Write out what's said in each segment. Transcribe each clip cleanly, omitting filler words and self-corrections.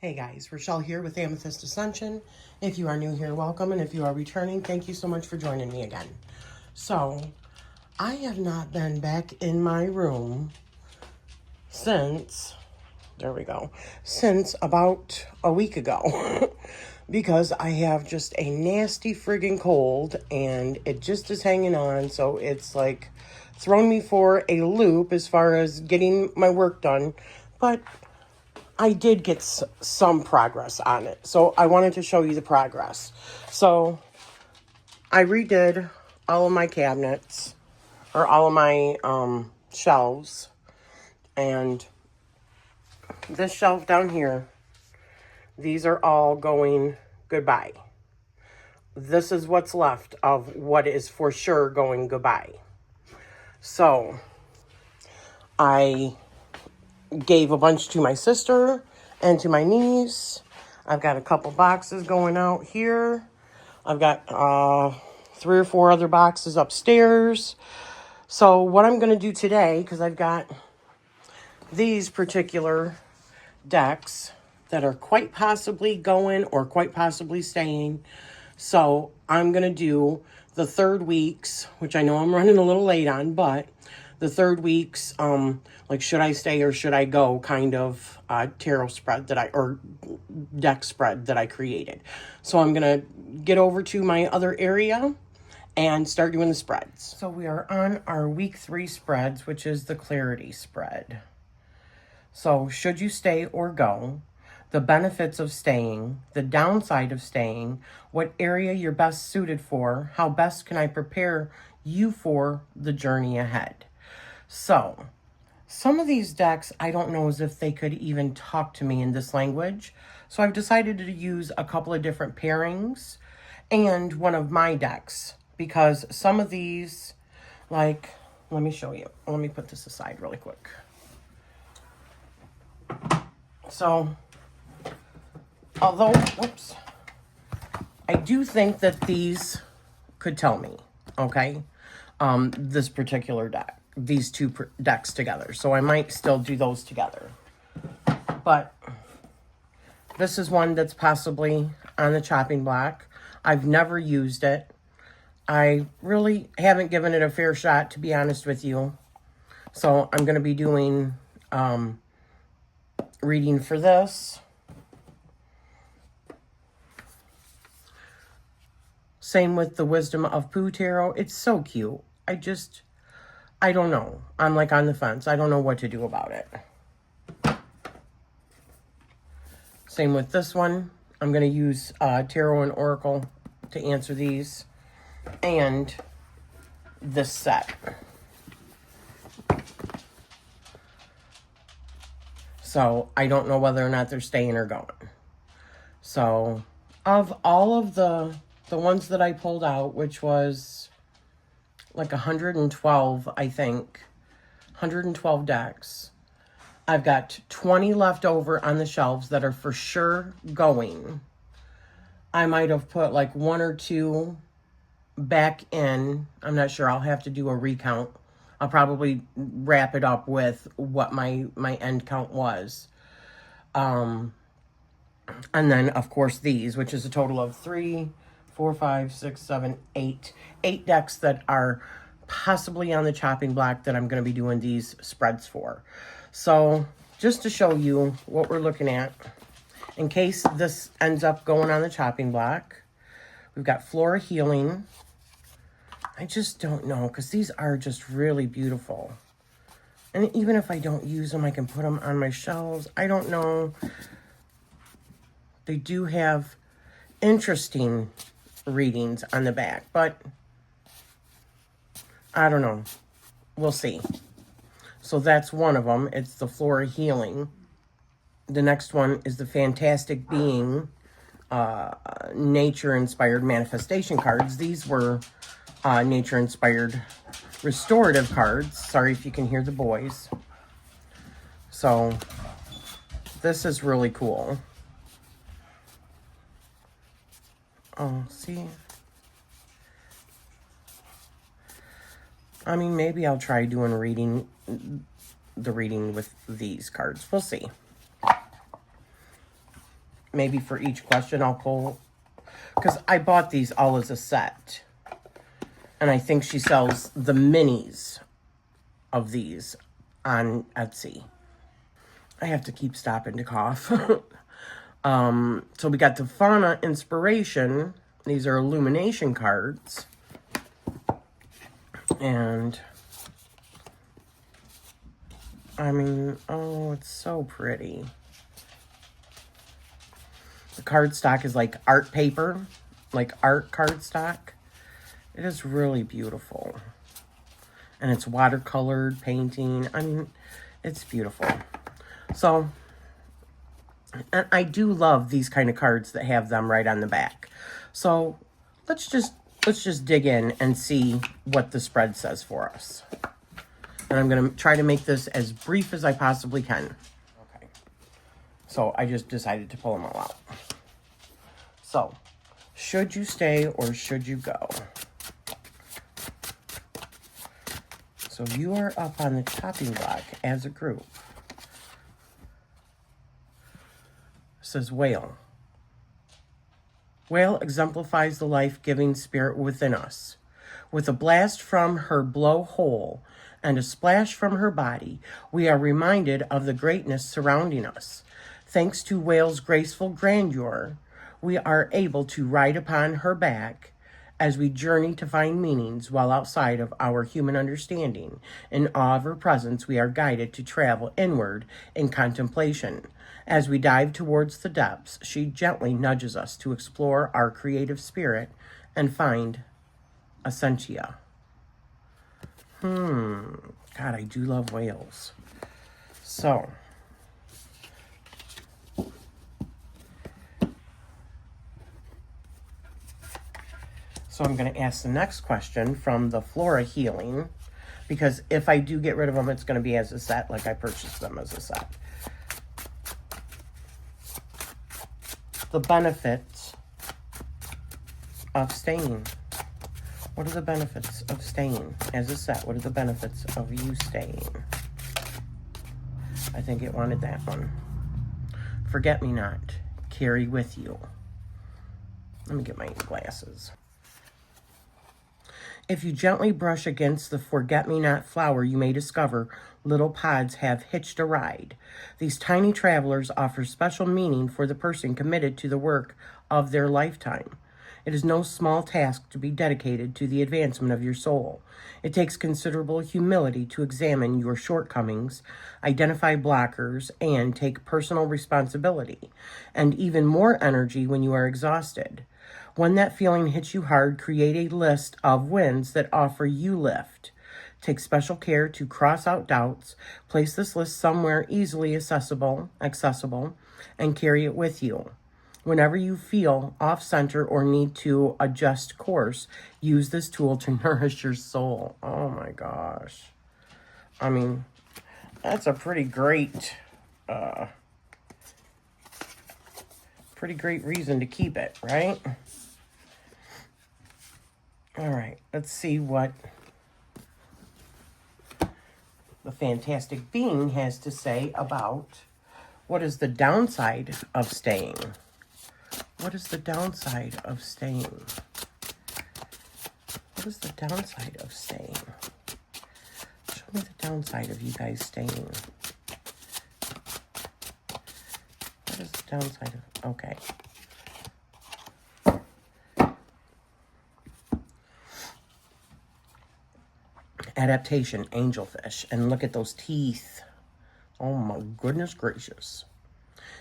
Hey guys, Rachele here with Amethyst Ascension. If you are new here, welcome, and if you are returning, thank you so much for joining me again. So, I have not been back in my room since, since about a week ago because I have just a nasty friggin' cold and it just is hanging on, so it's like thrown me for a loop as far as getting my work done, but I did get some progress on it. So I wanted to show you the progress. So I redid all of my cabinets, or all of my shelves. And this shelf down here, these are all going goodbye. This is what's left of what is for sure going goodbye. So I gave a bunch to my sister and to my niece. I've got a couple boxes going out here. I've got 3 or 4 other boxes upstairs. So what I'm going to do today, because I've got these particular decks that are quite possibly going or quite possibly staying. So I'm going to do the third week's, which I know I'm running a little late on, but the third week's, like, should I stay or should I go kind of tarot spread or deck spread that I created. So I'm going to get over to my other area and start doing the spreads. So we are on our week 3 spreads, which is the clarity spread. So should you stay or go, the benefits of staying, the downside of staying, what area you're best suited for, how best can I prepare you for the journey ahead. So some of these decks, I don't know as if they could even talk to me in this language. So I've decided to use a couple of different pairings and one of my decks, because some of these, like, let me show you. Let me put this aside really quick. So, although, whoops, I do think that these could tell me, okay, this particular deck, these two decks together. So I might still do those together. But this is one that's possibly on the chopping block. I've never used it. I really haven't given it a fair shot, to be honest with you. So I'm going to be doing reading for this. Same with the Wisdom of Pooh Tarot. It's so cute. I don't know. I'm like on the fence. I don't know what to do about it. Same with this one. I'm going to use Tarot and Oracle to answer these. And this set. So I don't know whether or not they're staying or going. So of all of the ones that I pulled out, which was like 112, I think, 112 decks, I've got 20 left over on the shelves that are for sure going. I might have put like 1 or 2 back in. I'm not sure. I'll have to do a recount. I'll probably wrap it up with what my end count was. And then, of course, these, which is a total of 3, 4, 5, 6, 7, 8. 8 decks that are possibly on the chopping block that I'm going to be doing these spreads for. So, just to show you what we're looking at, in case this ends up going on the chopping block, we've got Flora Healing. I just don't know, because these are just really beautiful. And even if I don't use them, I can put them on my shelves. I don't know. They do have interesting readings on the back, but I don't know. We'll see. So that's one of them. It's the Flora Healing. The next one is the Fantastic Being, nature-inspired manifestation cards. These were nature-inspired restorative cards. Sorry if you can hear the boys. So this is really cool. Oh, see? I mean, maybe I'll try doing the reading with these cards. We'll see. maybe for each question I'll pull, because I bought these all as a set. And I think she sells the minis of these on Etsy. I have to keep stopping to cough. So we got the Fauna Inspiration. These are illumination cards. And I mean, oh, it's so pretty. The cardstock is like art paper, like art cardstock. It is really beautiful. And it's watercolored painting. I mean, it's beautiful. So, and I do love these kind of cards that have them right on the back. So let's just dig in and see what the spread says for us. And I'm going to try to make this as brief as I possibly can. Okay. So I just decided to pull them all out. So, should you stay or should you go? So you are up on the chopping block as a group. It says whale. Whale exemplifies the life-giving spirit within us. With a blast from her blowhole and a splash from her body, we are reminded of the greatness surrounding us. Thanks to whale's graceful grandeur, we are able to ride upon her back as we journey to find meanings while outside of our human understanding. In awe of her presence, we are guided to travel inward in contemplation. As we dive towards the depths, she gently nudges us to explore our creative spirit and find essentia. God, I do love whales. So, I'm going to ask the next question from the Flora Healing, because if I do get rid of them, it's going to be as a set, like I purchased them as a set. The benefits of staying. What are the benefits of staying as a set? What are the benefits of you staying? I think it wanted that one. Forget me not. Carry with you. Let me get my glasses. If you gently brush against the forget-me-not flower, you may discover little pods have hitched a ride. These tiny travelers offer special meaning for the person committed to the work of their lifetime. It is no small task to be dedicated to the advancement of your soul. It takes considerable humility to examine your shortcomings, identify blockers, and take personal responsibility, and even more energy when you are exhausted. When that feeling hits you hard, create a list of wins that offer you lift. Take special care to cross out doubts. Place this list somewhere easily accessible, and carry it with you. Whenever you feel off-center or need to adjust course, use this tool to nourish your soul. Oh my gosh. I mean, that's a pretty great reason to keep it, right? All right, let's see what the fantastic being has to say about what is the downside of staying. What is the downside of staying? What is the downside of staying? Show me the downside of you guys staying. What is the downside of... Okay. Adaptation, angelfish. And look at those teeth. Oh my goodness gracious.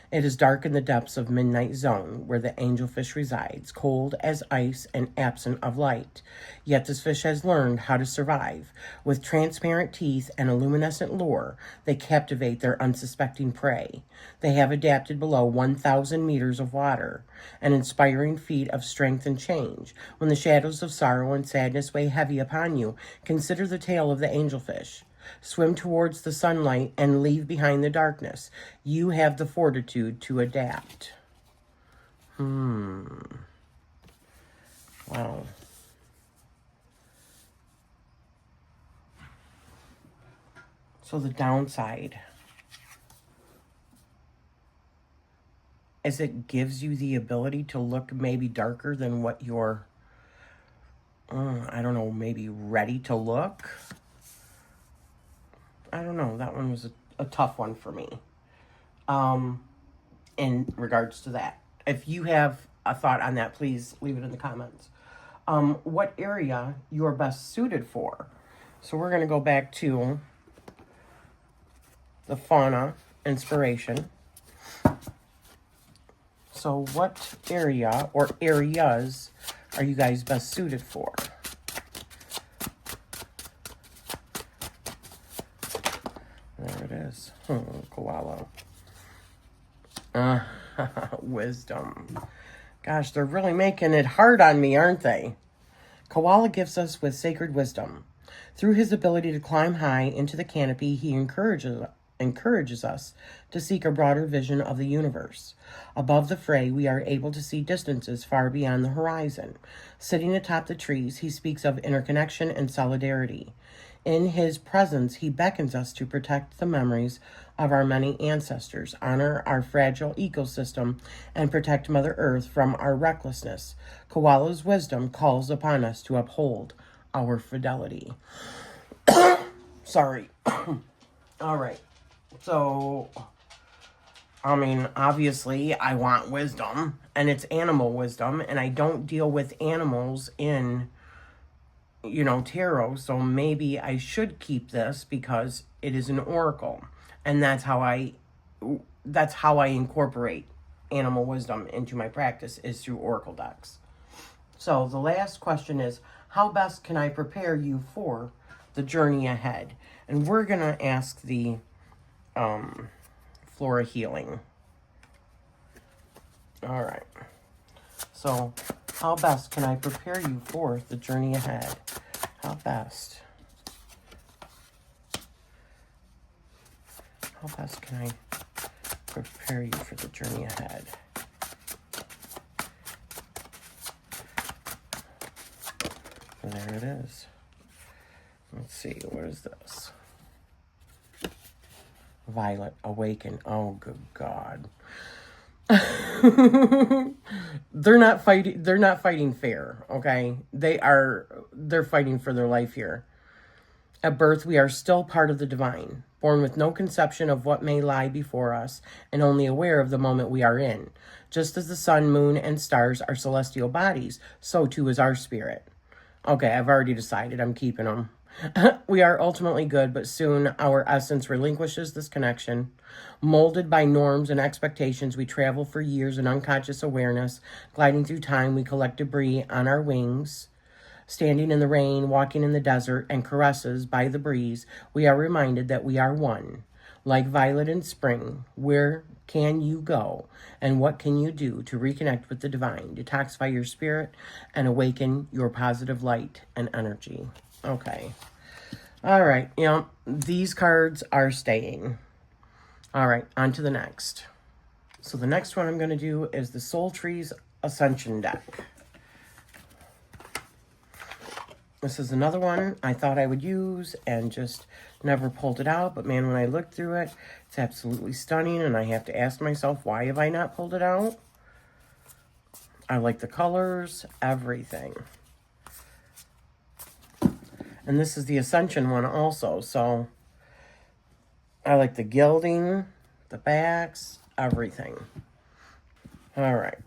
It is dark in the depths of Midnight Zone, where the angelfish resides, cold as ice and absent of light. Yet this fish has learned how to survive. With transparent teeth and a luminescent lure, they captivate their unsuspecting prey. They have adapted below 1,000 meters of water, an inspiring feat of strength and change. When the shadows of sorrow and sadness weigh heavy upon you, consider the tale of the angelfish. Swim towards the sunlight and leave behind the darkness. You have the fortitude to adapt. Wow. So the downside is it gives you the ability to look maybe darker than what you're, I don't know, maybe ready to look. I don't know. That one was a tough one for me. In regards to that. If you have a thought on that, please leave it in the comments. What area you're best suited for. So we're going to go back to the fauna inspiration. So what area or areas are you guys best suited for? There it is. Koala. Wisdom. Gosh, they're really making it hard on me, aren't they? Koala gives us with sacred wisdom. Through his ability to climb high into the canopy, he encourages us to seek a broader vision of the universe. Above the fray, we are able to see distances far beyond the horizon. Sitting atop the trees, he speaks of interconnection and solidarity. In his presence, he beckons us to protect the memories of our many ancestors, honor our fragile ecosystem, and protect Mother Earth from our recklessness. Koala's wisdom calls upon us to uphold our fidelity. Sorry. All right. So, I mean, obviously, I want wisdom, and it's animal wisdom, and I don't deal with animals in, you know, tarot, so maybe I should keep this because it is an oracle, and that's how I incorporate animal wisdom into my practice, is through oracle decks. So the last question is, how best can I prepare you for the journey ahead? And we're going to ask the Flora healing. All right. So how best can I prepare you for the journey ahead? How best? How best can I prepare you for the journey ahead? There it is. Let's see, what is this? Violet, awaken. Oh, good God. They're not fighting fair, okay? They're fighting for their life here. At birth, we are still part of the divine, born with no conception of what may lie before us, and only aware of the moment we are in. Just as the sun, moon, and stars are celestial bodies, so too is our spirit. Okay, I've already decided I'm keeping them. We are ultimately good, but soon our essence relinquishes this connection. Molded by norms and expectations, we travel for years in unconscious awareness. Gliding through time, we collect debris on our wings. Standing in the rain, walking in the desert, and caresses by the breeze, we are reminded that we are one. Like Violet in spring, where can you go? And what can you do to reconnect with the divine, detoxify your spirit, and awaken your positive light and energy? Okay. All right. You know, these cards are staying. All right. On to the next. So the next one I'm going to do is the Soul Trees Ascension deck. This is another one I thought I would use and just never pulled it out. But man, when I looked through it, it's absolutely stunning. And I have to ask myself, why have I not pulled it out? I like the colors, everything. And this is the Ascension one also. So I like the gilding, the backs, everything. All right.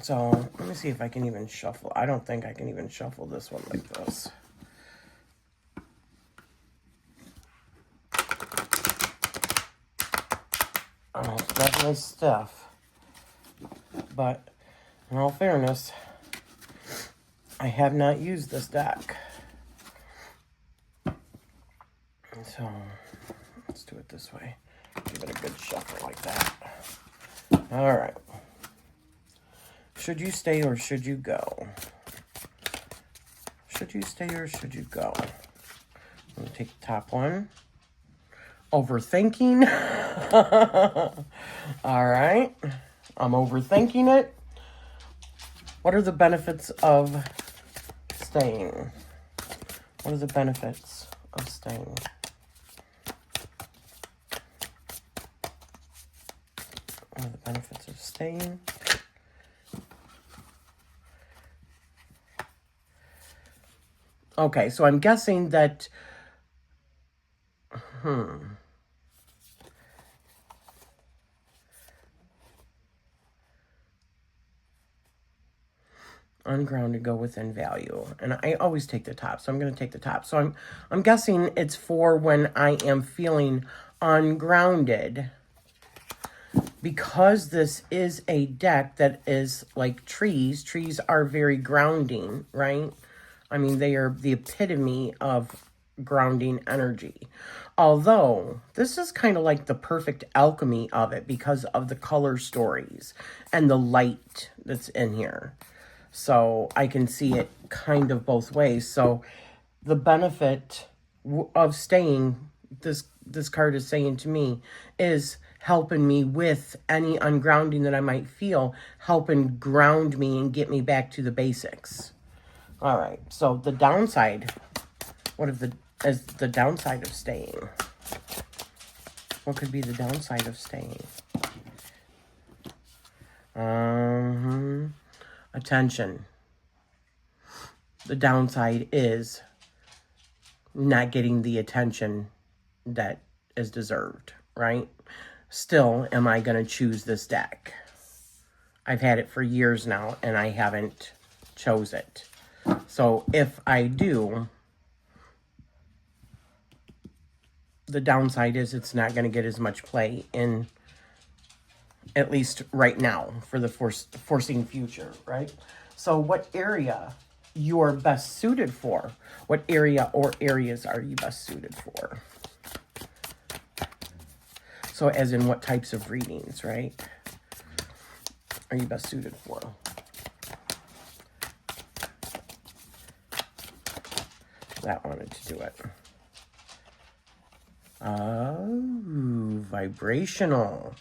So let me see if I can even shuffle. I don't think I can even shuffle this one like this. Oh, it's definitely stiff. But in all fairness, I have not used this deck. So let's do it this way. Give it a good shuffle like that. All right. Should you stay or should you go? Should you stay or should you go? I'm going to take the top one. Overthinking. All right. I'm overthinking it. What are the benefits of staying? What are the benefits of staying? Benefits of staying. Okay, so I'm guessing that, ungrounded, go within value. And I always take the top, so I'm going to take the top. So I'm guessing it's for when I am feeling ungrounded. Because this is a deck that is like trees. Trees are very grounding, right? I mean, they are the epitome of grounding energy. Although, this is kind of like the perfect alchemy of it because of the color stories and the light that's in here. So, I can see it kind of both ways. So, the benefit of staying, this card is saying to me, is helping me with any ungrounding that I might feel, helping ground me and get me back to the basics. All right, so the downside, is the downside of staying? What could be the downside of staying? Attention. The downside is not getting the attention that is deserved, right? Still, am I going to choose this deck? I've had it for years now, and I haven't chose it. So if I do, the downside is it's not going to get as much play in, at least right now, for the foreseen future, right? So what area you're best suited for? What area or areas are you best suited for? So as in what types of readings, right? Are you best suited for? That wanted to do it. Oh, vibrational.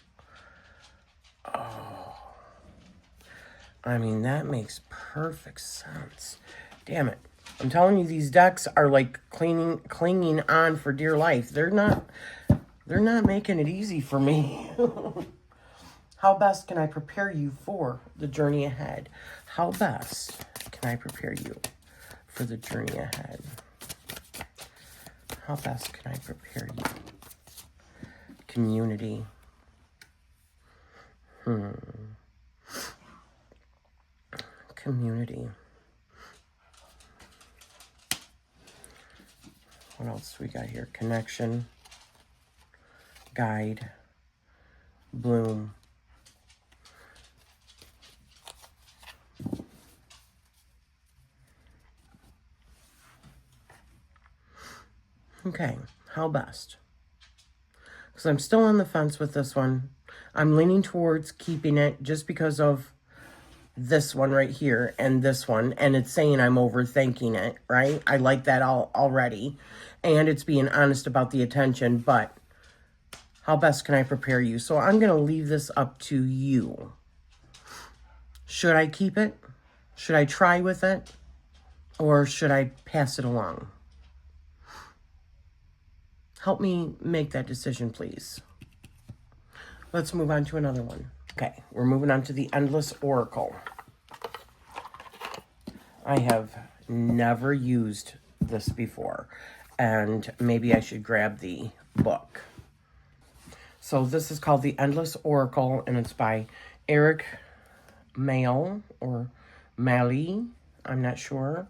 Oh. I mean, that makes perfect sense. Damn it. I'm telling you, these decks are like clinging on for dear life. They're not making it easy for me. How best can I prepare you for the journey ahead? How best can I prepare you for the journey ahead? How best can I prepare you? Community. Community. What else we got here? Connection. Guide. Bloom. Okay, how best? Because I'm still on the fence with this one. I'm leaning towards keeping it just because of this one right here and this one. And it's saying I'm overthinking it, right? I like that already. And it's being honest about the attention, but how best can I prepare you? So I'm going to leave this up to you. Should I keep it? Should I try with it? Or should I pass it along? Help me make that decision, please. Let's move on to another one. Okay, we're moving on to the Endless Oracle. I have never used this before, and maybe I should grab the book. So this is called the Endless Oracle, and it's by Eric Mayle, or Malley, I'm not sure.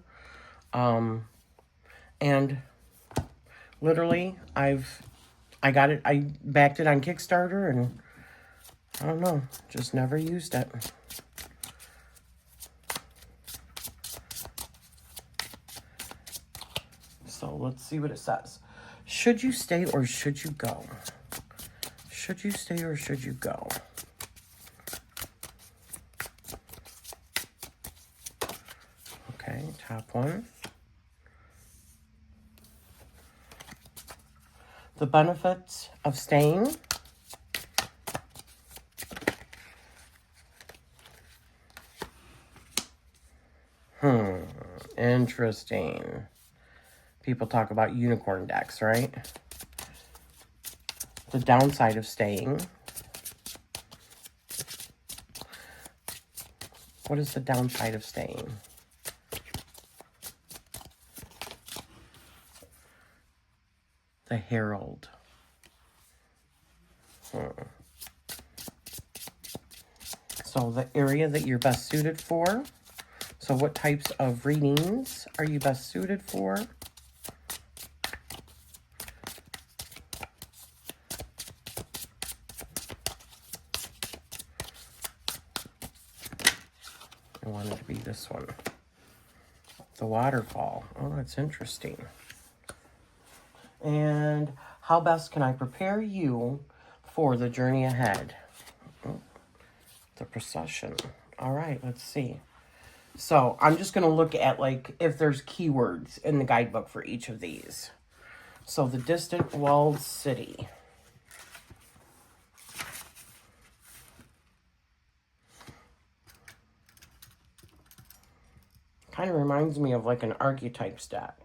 And literally, I backed it on Kickstarter, and I don't know, just never used it. So let's see what it says. Should you stay or should you go? Should you stay or should you go? Okay, top one. The benefits of staying. Interesting. People talk about unicorn decks, right? The downside of staying. What is the downside of staying? The Herald. So the area that you're best suited for. So what types of readings are you best suited for? I want it to be this one. The Waterfall. Oh, that's interesting. And how best can I prepare you for the journey ahead? Oh, the Procession. All right, let's see. So I'm just going to look at, like, if there's keywords in the guidebook for each of these. So the Distant Walled City. Kind of reminds me of like an archetypes deck.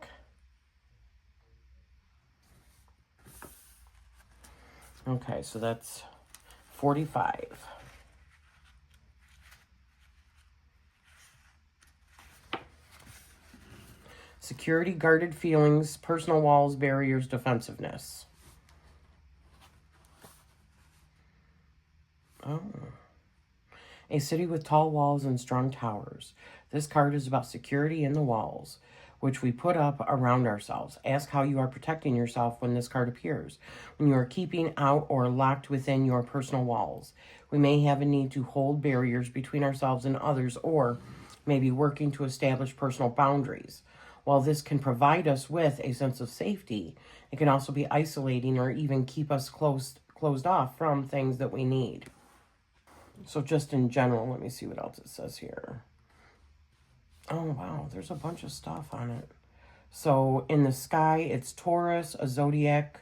Okay, so that's 45. Security, guarded feelings, personal walls, barriers, defensiveness. Oh. A city with tall walls and strong towers. This card is about security in the walls, which we put up around ourselves. Ask how you are protecting yourself when this card appears. When you are keeping out or locked within your personal walls. We may have a need to hold barriers between ourselves and others, or maybe working to establish personal boundaries. While this can provide us with a sense of safety, it can also be isolating or even keep us closed off from things that we need. So just in general, let me see what else it says here. Oh, wow, there's a bunch of stuff on it. So in the sky, it's Taurus, a zodiac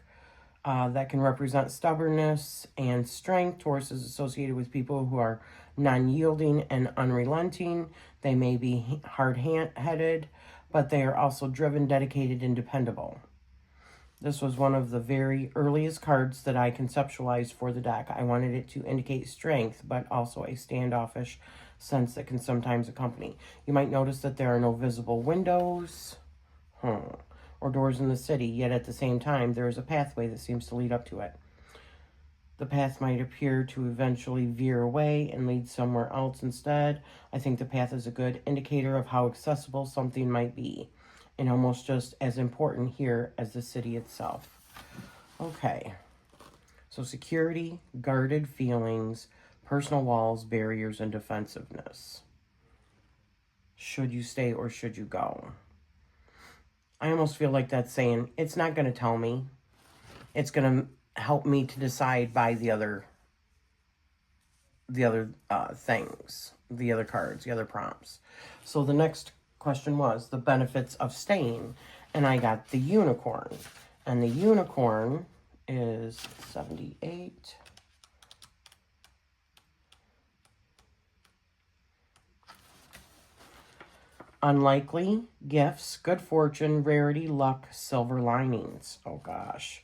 that can represent stubbornness and strength. Taurus is associated with people who are non-yielding and unrelenting. They may be hard-headed, but they are also driven, dedicated, and dependable. This was one of the very earliest cards that I conceptualized for the deck. I wanted it to indicate strength, but also a standoffish sense that can sometimes accompany. You might notice that there are no visible windows or doors in the city, yet at the same time, there is a pathway that seems to lead up to it. The path might appear to eventually veer away and lead somewhere else instead. I think the path is a good indicator of how accessible something might be, and almost just as important here as the city itself. Okay, so security, guarded feelings, personal walls, barriers, and defensiveness. Should you stay or should you go? I almost feel like that's saying, it's not going to tell me. It's going to help me to decide by the other things, the other cards, the other prompts. So the next question was the benefits of staying, and I got the Unicorn, and the Unicorn is 78. Unlikely, gifts, good fortune, rarity, luck, silver linings. Oh gosh.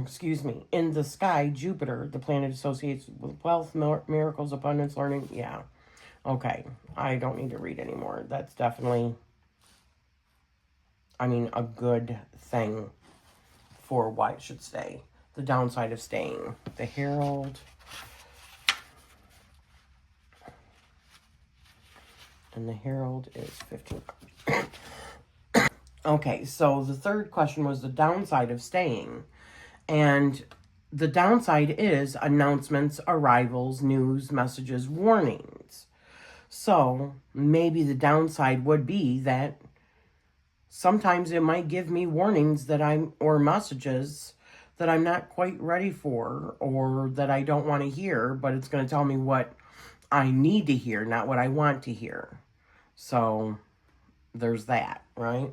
Excuse me. In the sky, Jupiter, the planet associates with wealth, miracles, abundance, learning. Yeah. Okay. I don't need to read anymore. That's definitely, I mean, a good thing for why it should stay. The downside of staying. The Herald. And the Herald is 15. Okay, so the third question was the downside of staying. And the downside is announcements, arrivals, news, messages, warnings. So maybe the downside would be that sometimes it might give me warnings that or messages that I'm not quite ready for, or that I don't want to hear, but it's going to tell me what I need to hear, not what I want to hear. So there's that, right?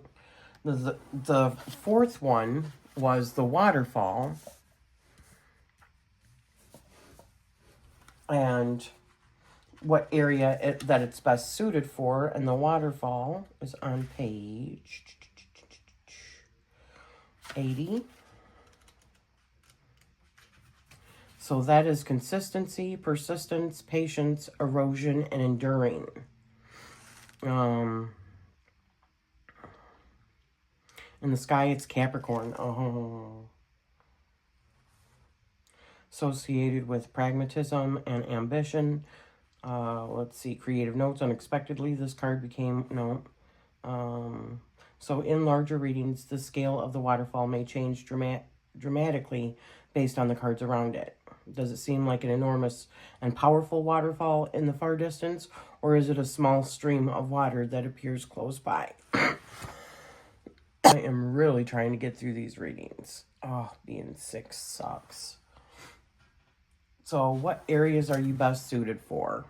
The fourth one was the Waterfall. And what area that it's best suited for. And the Waterfall is on page 80. So that is consistency, persistence, patience, erosion, and enduring. In the sky, it's Capricorn. Oh. Associated with pragmatism and ambition. Let's see, creative notes. Unexpectedly, this card became, no. So in larger readings, the scale of the waterfall may change dramatically based on the cards around it. Does it seem like an enormous and powerful waterfall in the far distance, or is it a small stream of water that appears close by? I am really trying to get through these readings. Oh, being sick sucks. So what areas are you best suited for?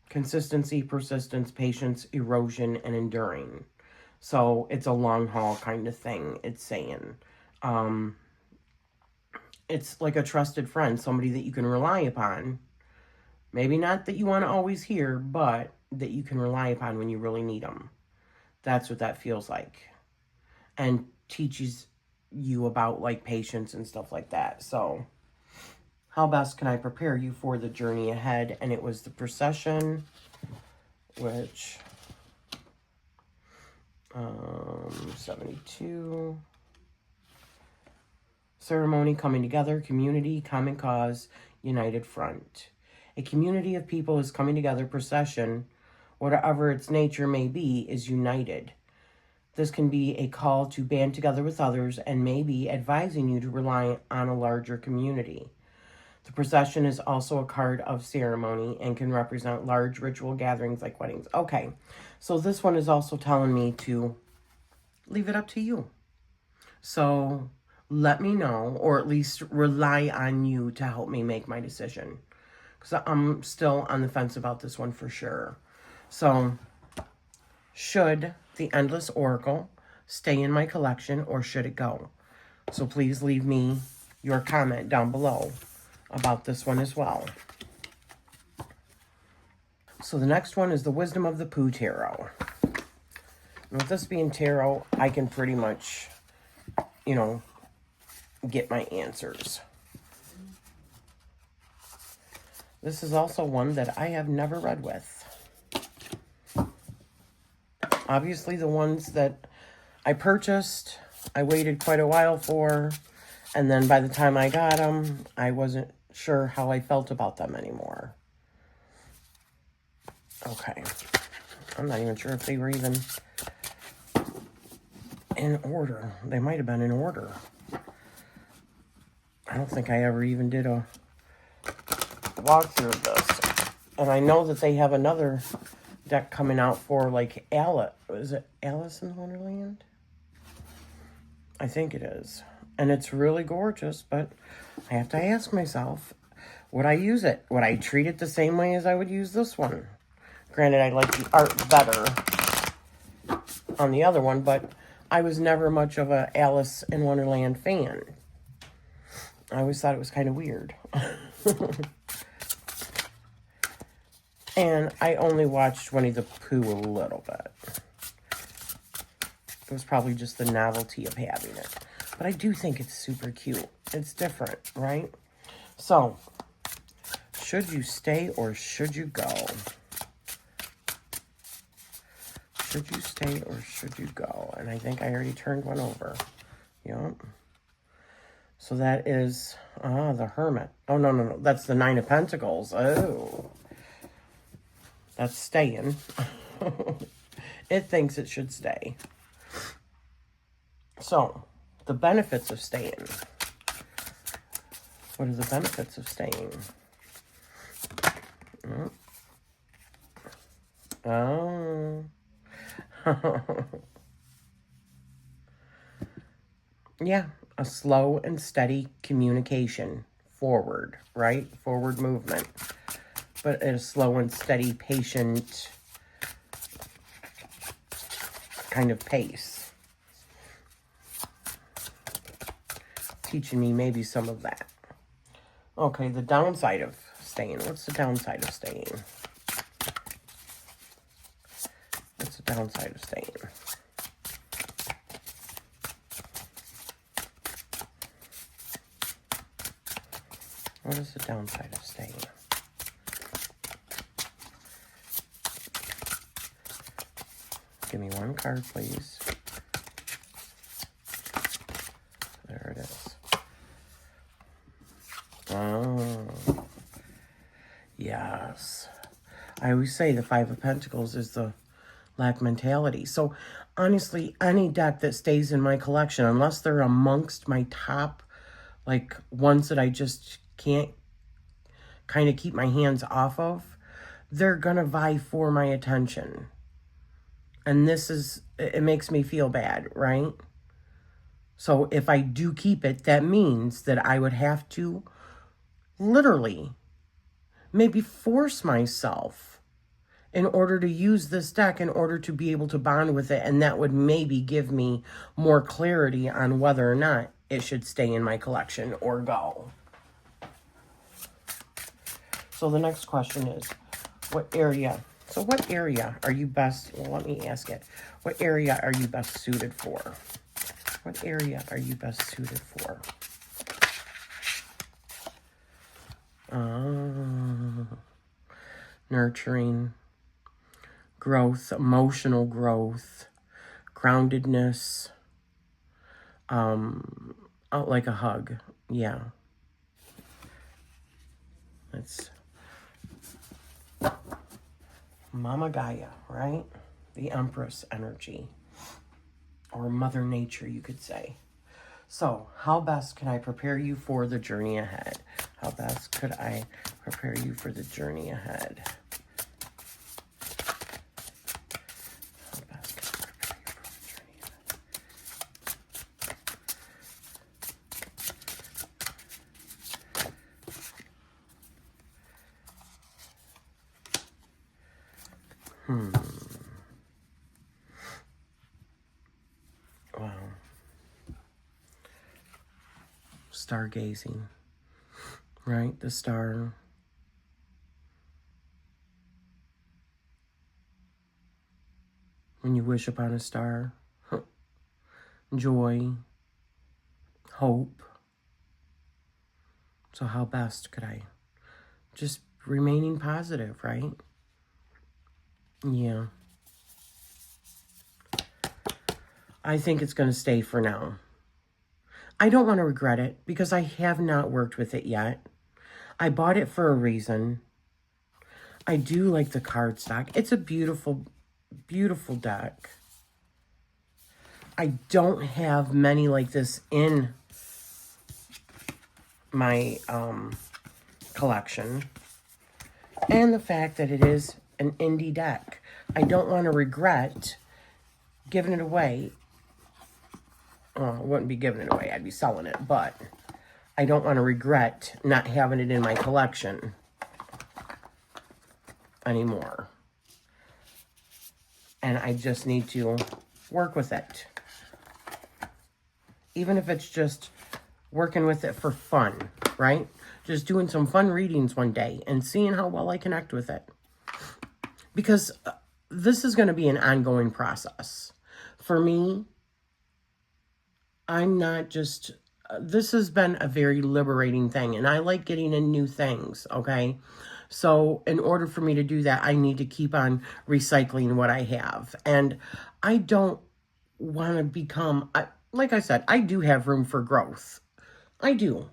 Consistency, persistence, patience, erosion, and enduring. So it's a long haul kind of thing, it's saying. It's like a trusted friend, somebody that you can rely upon. Maybe not that you want to always hear, but that you can rely upon when you really need them. That's what that feels like. And teaches you about like patience and stuff like that. So how best can I prepare you for the journey ahead? And it was the procession, which 72. Ceremony, coming together, community, common cause, united front. A community of people is coming together. Procession, whatever its nature may be, is united. This can be a call to band together with others and may be advising you to rely on a larger community. The procession is also a card of ceremony and can represent large ritual gatherings like weddings. Okay, so this one is also telling me to leave it up to you. So let me know, or at least rely on you to help me make my decision. Because I'm still on the fence about this one for sure. So, should the Endless Oracle stay in my collection, or should it go? So please leave me your comment down below about this one as well. So the next one is the Wisdom of the Pooh Tarot. And with this being tarot, I can pretty much, you know, get my answers. This is also one that I have never read with. Obviously, the ones that I purchased, I waited quite a while for, and then by the time I got them, I wasn't sure how I felt about them anymore. Okay. I'm not even sure if they were even in order. They might have been in order. I don't think I ever even did a walkthrough of this. And I know that they have another deck coming out for like Alice. Is it Alice in Wonderland? I think it is. And it's really gorgeous, but I have to ask myself, would I use it? Would I treat it the same way as I would use this one? Granted, I like the art better on the other one, but I was never much of a Alice in Wonderland fan. I always thought it was kind of weird. And I only watched Winnie the Pooh a little bit. It was probably just the novelty of having it. But I do think it's super cute. It's different, right? So, should you stay or should you go? Should you stay or should you go? And I think I already turned one over. Yep. So that is, the Hermit. Oh, no. That's the Nine of Pentacles. Oh. That's staying. It thinks it should stay. So, the benefits of staying. What are the benefits of staying? Oh. Yeah, a slow and steady communication forward, right? Forward movement. But at a slow and steady, patient kind of pace. Teaching me maybe some of that. Okay, the downside of staying. What's the downside of staying? What's the downside of staying? What is the downside of staying? Give me one card, please. There it is. Oh, yes. I always say the Five of Pentacles is the lack mentality. So, honestly, any deck that stays in my collection, unless they're amongst my top, like, ones that I just can't kind of keep my hands off of, they're going to vie for my attention. And this is, it makes me feel bad, right? So if I do keep it, that means that I would have to literally maybe force myself in order to use this deck in order to be able to bond with it. And that would maybe give me more clarity on whether or not it should stay in my collection or go. So the next question is, what area? So what area are you best, well, let me ask it. What area are you best suited for? What area are you best suited for? Nurturing, growth, emotional growth, groundedness, like a hug. Yeah. It's Mama Gaia, right? The Empress energy. Or Mother Nature, you could say. So, how best can I prepare you for the journey ahead? How best could I prepare you for the journey ahead? How best can I prepare you for the journey ahead? Wow. Stargazing, right? The star. When you wish upon a star, joy, hope. So how best could I? Just remaining positive, right? Yeah. I think it's going to stay for now. I don't want to regret it because I have not worked with it yet. I bought it for a reason. I do like the cardstock. It's a beautiful, beautiful deck. I don't have many like this in my collection. And the fact that it is an indie deck. I don't want to regret giving it away. Well, I wouldn't be giving it away. I'd be selling it. But I don't want to regret not having it in my collection anymore. And I just need to work with it. Even if it's just working with it for fun, right? Just doing some fun readings one day and seeing how well I connect with it. Because this is going to be an ongoing process. For me, I'm not just, this has been a very liberating thing, and I like getting in new things, okay? So in order for me to do that, I need to keep on recycling what I have. And I don't want to become, like I said, I do have room for growth. I do.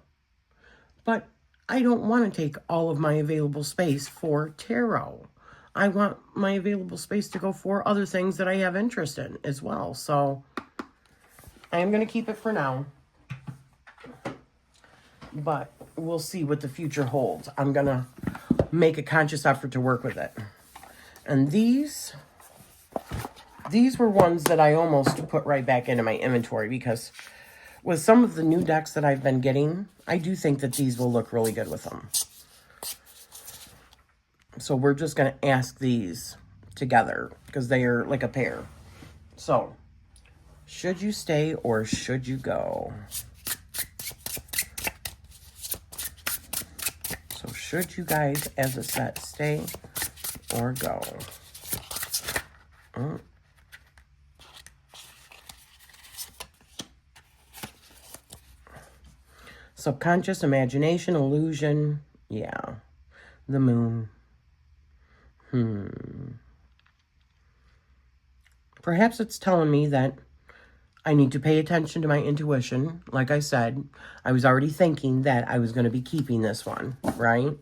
But I don't want to take all of my available space for tarot. I want my available space to go for other things that I have interest in as well. So I am going to keep it for now, but we'll see what the future holds. I'm going to make a conscious effort to work with it. And these were ones that I almost put right back into my inventory because with some of the new decks that I've been getting, I do think that these will look really good with them. So we're just going to ask these together because they are like a pair. So, should you stay or should you go? So should you guys as a set stay or go? Subconscious, imagination, illusion. Yeah. The moon. Perhaps it's telling me that I need to pay attention to my intuition. Like I said, I was already thinking that I was going to be keeping this one, right?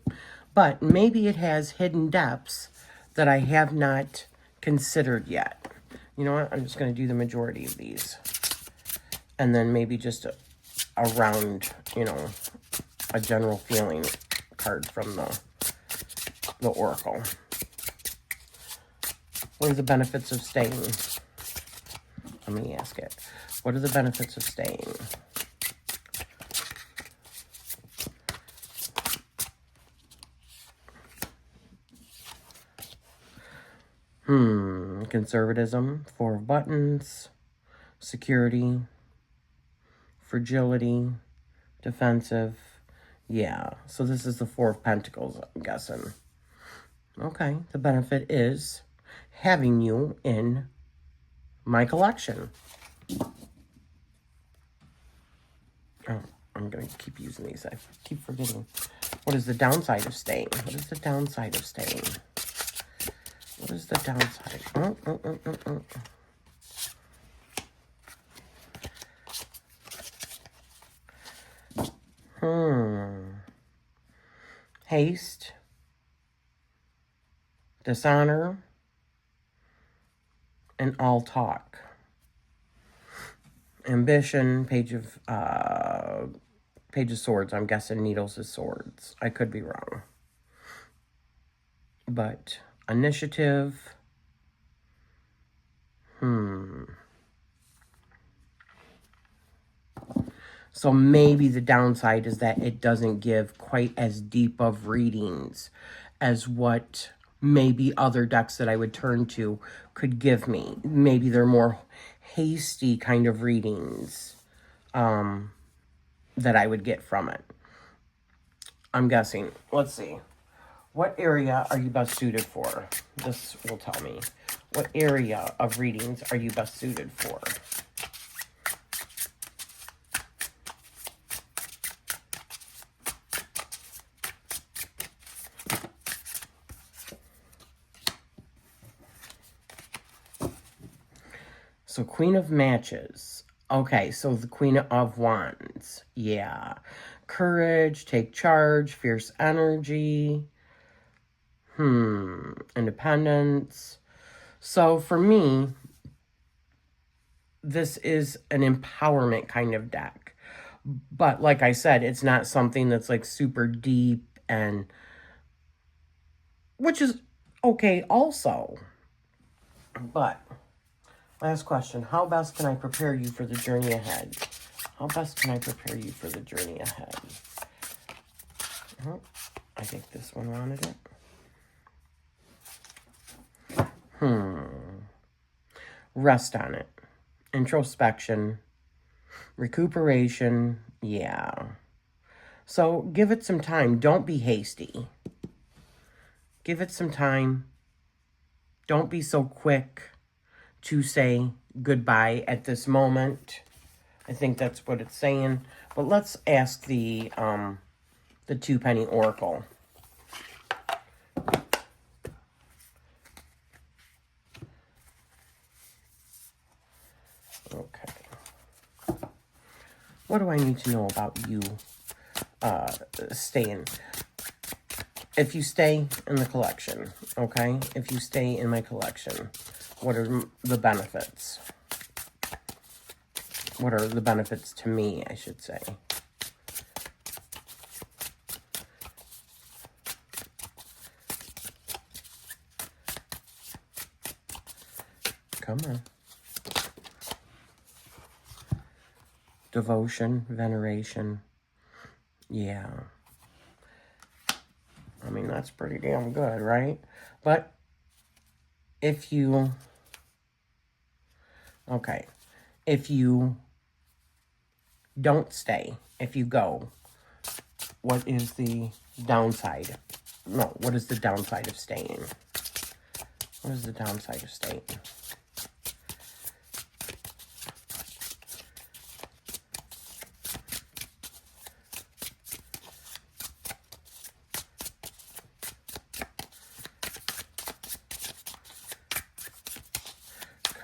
But maybe it has hidden depths that I have not considered yet. You know what? I'm just going to do the majority of these. And then maybe just a round, you know, a general feeling card from the Oracle. What are the benefits of staying? Let me ask it. What are the benefits of staying? Conservatism, 4 of buttons, security, fragility, defensive. Yeah, so this is the 4 of Pentacles, I'm guessing. Okay, the benefit is having you in my collection. Oh, I'm going to keep using these. I keep forgetting. What is the downside of staying? What is the downside of staying? What is the downside? Haste. Dishonor. And all talk. Ambition. Page of Swords. I'm guessing needles is swords. I could be wrong. But initiative. So maybe the downside is that it doesn't give quite as deep of readings as what maybe other decks that I would turn to could give me. Maybe they're more hasty kind of readings that I would get from it. I'm guessing. Let's see. What area are you best suited for? This will tell me. What area of readings are you best suited for? So Queen of Matches. Okay, so the Queen of Wands. Yeah. Courage, take charge, fierce energy. Independence. So for me, this is an empowerment kind of deck. But like I said, it's not something that's like super deep, and which is okay also. But last question, how best can I prepare you for the journey ahead? How best can I prepare you for the journey ahead? I think this one wanted it. Rest on it. Introspection. Recuperation. Yeah. So give it some time. Don't be hasty. Give it some time. Don't be so quick to say goodbye at this moment. I think that's what it's saying. But let's ask the 2-penny oracle. Okay. What do I need to know about you staying? If you stay in the collection, okay? If you stay in my collection, what are the benefits? What are the benefits to me, I should say? Come on. Devotion, veneration. Yeah. I mean, that's pretty damn good, right? But if you... Okay. If you don't stay, if you go, what is the downside? No, what is the downside of staying? What is the downside of staying?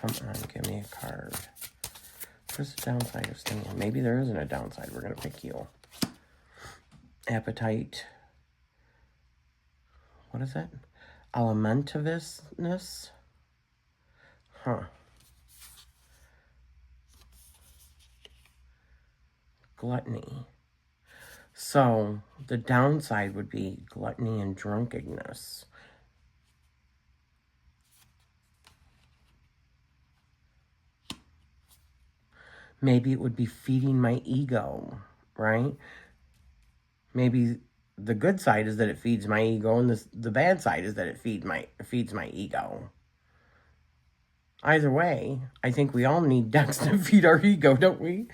Come on, give me a card. What's the downside of staying? Maybe there isn't a downside. We're going to pick you. Appetite. What is that? Alimentiveness? Huh. Gluttony. So, the downside would be gluttony and drunkenness. Maybe it would be feeding my ego, right? Maybe the good side is that it feeds my ego, and the bad side is that it feeds my ego. Either way, I think we all need decks to feed our ego, don't we?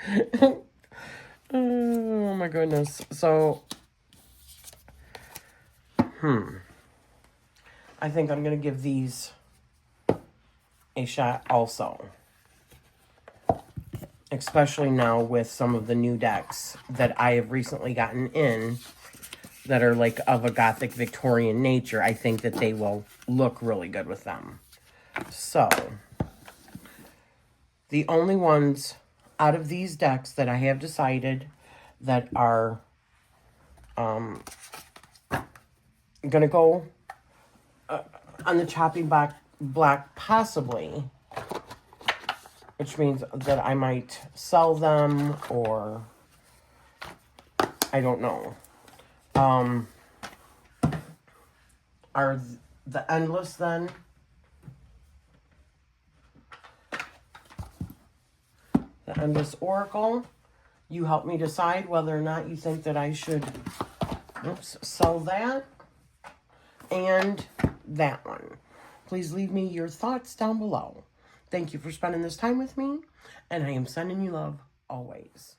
Oh my goodness. So, I think I'm going to give these a shot also. Especially now with some of the new decks that I have recently gotten in that are like of a Gothic Victorian nature. I think that they will look really good with them. So, the only ones out of these decks that I have decided that are going to go on the chopping block possibly, which means that I might sell them or I don't know, are the Endless then. The Endless Oracle. You help me decide whether or not you think that I should sell that and that one. Please leave me your thoughts down below. Thank you for spending this time with me, and I am sending you love always.